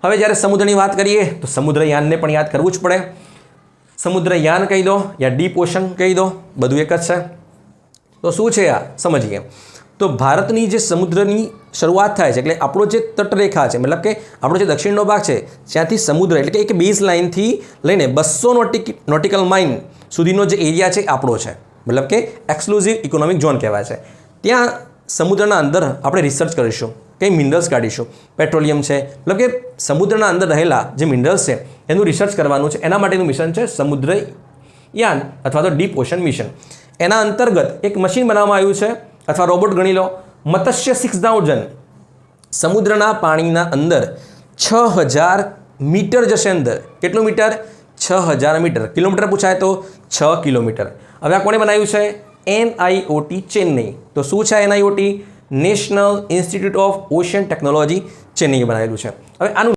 હવે જ્યારે સમુદ્રની વાત કરીએ તો સમુદ્રયાનને પણ યાદ કરવું જ પડે. સમુદ્રયાન કહી દો યા ડીપ ઓશન કહી દો, બધું એક જ છે. તો શું છે આ સમજીએ. તો ભારતની જે સમુદ્રની શરૂઆત થાય છે, એટલે આપણો જે તટરેખા છે, મતલબ કે આપણો જે દક્ષિણનો ભાગ છે ત્યાંથી સમુદ્ર એટલે કે એક બેઝ લાઇનથી લઈને 200 નોટિકલ માઇલ સુધીનો જે એરિયા છે આપણો છે, મતલબ કે એક્સક્લુઝિવ ઇકોનોમિક ઝોન કહેવાય છે. ત્યાં સમુદ્રના અંદર આપણે રિસર્ચ કરીશું, કંઈ મિનરલ્સ કાઢીશું, પેટ્રોલિયમ છે, મતલબ કે સમુદ્રના અંદર રહેલા જે મિનરલ્સ છે એનું રિસર્ચ કરવાનું છે. એના માટેનું મિશન છે સમુદ્રયાન અથવા તો ડીપ ઓશન મિશન. એના અંતર્ગત એક મશીન બનાવવામાં આવ્યું છે અથવા રોબોટ ગણી લો, મત્સ્ય 6000 સમુદ્રના પાણીના અંદર 6000 મીટર જશે અંદર. કેટલું મીટર? 6000 મીટર. કિલોમીટર પૂછાય તો 6 કિલોમીટર. હવે આ કોણે બનાવ્યું છે? NIOT ચેન્નઈ. તો શું છે NIOT? National institute of ocean technology ચેન્નઈએ બનાવેલું છે. હવે આનું